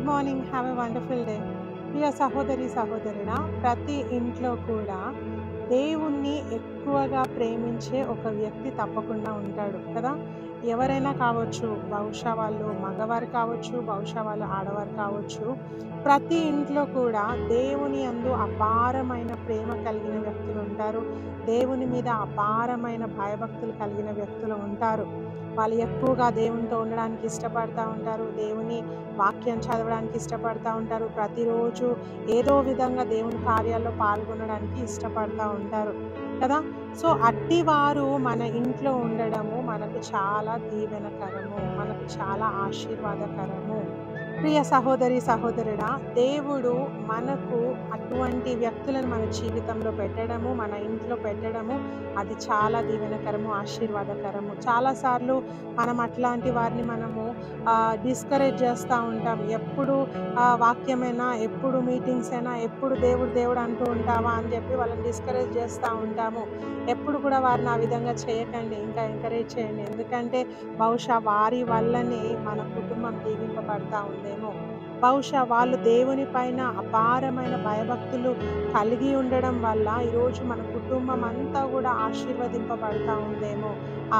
Good morning. Have a wonderful day. ప్రియ సహోదరి సహోదరుడా, ప్రతి ఇంట్లో కూడా దేవుణ్ణి ఎక్కువగా ప్రేమించే ఒక వ్యక్తి తప్పకుండా ఉంటాడు కదా. ఎవరైనా కావచ్చు, బహుశా వాళ్ళు మగవారు కావచ్చు, బహుశా వాళ్ళు ఆడవారు కావచ్చు. ప్రతి ఇంట్లో కూడా దేవుని యందు అపారమైన ప్రేమ కలిగిన వ్యక్తులు ఉంటారు. దేవుని మీద అపారమైన భయభక్తులు కలిగిన వ్యక్తులు ఉంటారు. వాళ్ళు ఎక్కువగా దేవునితో ఉండడానికి ఇష్టపడతా ఉంటారు. దేవుని వాక్యం చదవడానికి ఇష్టపడతా ఉంటారు. ప్రతిరోజు ఏదో విధంగా దేవుని కార్యాల్లో పాల్గొనడానికి ఇష్టపడతా ఉంటారు కదా. సో అట్టి వారు మన ఇంట్లో ఉండడము మనకు చాలా దీవెనకరము, మనకు చాలా ఆశీర్వాదకరము. ప్రియ సహోదరి సహోదరుడా, దేవుడు మనకు అటువంటి వ్యక్తులను మన జీవితంలో పెట్టడము, మన ఇంట్లో పెట్టడము, అది చాలా దీవెనకరము, ఆశీర్వాదకరము. చాలాసార్లు మనం అట్లాంటి వారిని మనము డిస్కరేజ్ చేస్తూ ఉంటాం. ఎప్పుడు వాక్యమైనా, ఎప్పుడు మీటింగ్స్ అయినా, ఎప్పుడు దేవుడు దేవుడు అంటూ ఉంటావా అని చెప్పి వాళ్ళని డిస్కరేజ్ చేస్తూ ఉంటాము. ఎప్పుడు కూడా వారిని ఆ విధంగా చేయకండి, ఇంకా ఎంకరేజ్ చేయండి. ఎందుకంటే బహుశా వారి వల్లనే మన కుటుంబం దీవింపబడతా ఉందేమో. బహుశా వాళ్ళు దేవుని పైన అపారమైన భయభక్తులు కలిగి ఉండడం వల్ల ఈరోజు మన కుటుంబం అంతా కూడా ఆశీర్వదింపబడతా ఉందేమో.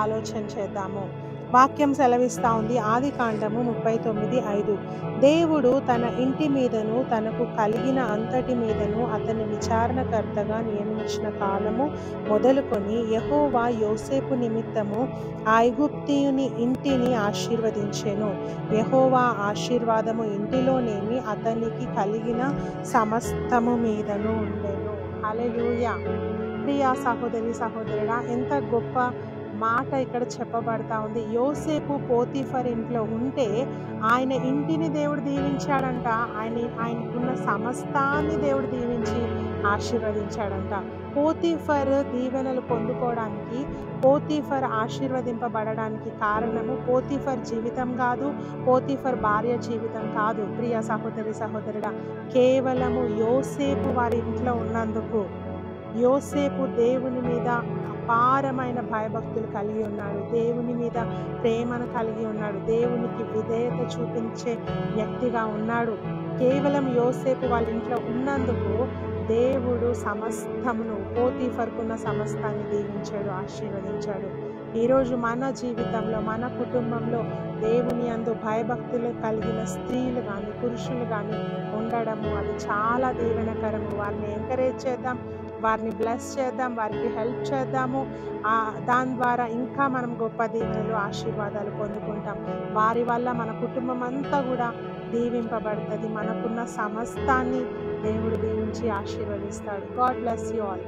ఆలోచన చేద్దాము. వాక్యం సెలవిస్తూ ఉంది, ఆదికాండము 39:5. దేవుడు తన ఇంటి మీదను తనకు కలిగిన అంతటి మీదను అతని విచారణకర్తగా నియమించిన కాలము మొదలుకొని యెహోవా యోసేపు నిమిత్తము ఐగుప్తీయుని ఇంటిని ఆశీర్వదించెను. యెహోవా ఆశీర్వాదము ఇంటిలోనేమి అతనికి కలిగిన సమస్తము మీదను ఉండెను. హల్లెలూయా. ప్రియా సహోదరి సహోదరుడా, ఎంత గొప్ప మాట ఇక్కడ చెప్పబడతా ఉంది. యోసేపు పోతీఫర్ ఇంట్లో ఉంటే ఆయన ఇంటిని దేవుడు దీవించాడంట. ఆయనకున్న సమస్తాన్ని దేవుడు దీవించి ఆశీర్వదించాడంట. పోతీఫర్ దీవెనలు పొందుకోవడానికి, పోతీఫర్ ఆశీర్వదింపబడడానికి కారణము పోతీఫర్ జీవితం కాదు, పోతీఫర్ భార్య జీవితం కాదు. ప్రియ సహోదరి సహోదరుడా, కేవలము యోసేపు వారి ఇంట్లో ఉన్నందుకు. యోసేపు దేవుని మీద అపారమైన భయభక్తులు కలిగి ఉన్నాడు, దేవుని మీద ప్రేమను కలిగి ఉన్నాడు, దేవునికి విధేయత చూపించే వ్యక్తిగా ఉన్నాడు. కేవలం యోసేపు వాళ్ళ ఇంట్లో ఉన్నందుకు దేవుడు సమస్తమును, పోతీఫర్కున్న సమస్తాన్ని దీవించాడు, ఆశీర్వదించాడు. ఈరోజు మన జీవితంలో, మన కుటుంబంలో దేవుని యందు భయభక్తులు కలిగిన స్త్రీలు కానీ, పురుషులు కానీ ఉండడము అది చాలా దీవెనకరము. వారిని ఎంకరేజ్ చేద్దాం, వారిని బ్లెస్ చేద్దాం, వారికి హెల్ప్ చేద్దాము. దాని ద్వారా ఇంకా మనం గొప్ప దీవెనలు, ఆశీర్వాదాలు పొందుకుంటాం. వారి వల్ల మన కుటుంబం అంతా కూడా దీవింపబడుతుంది. మనకున్న సమస్తాన్ని దేవుడు దీవించి ఆశీర్వదిస్తాడు. God bless you all.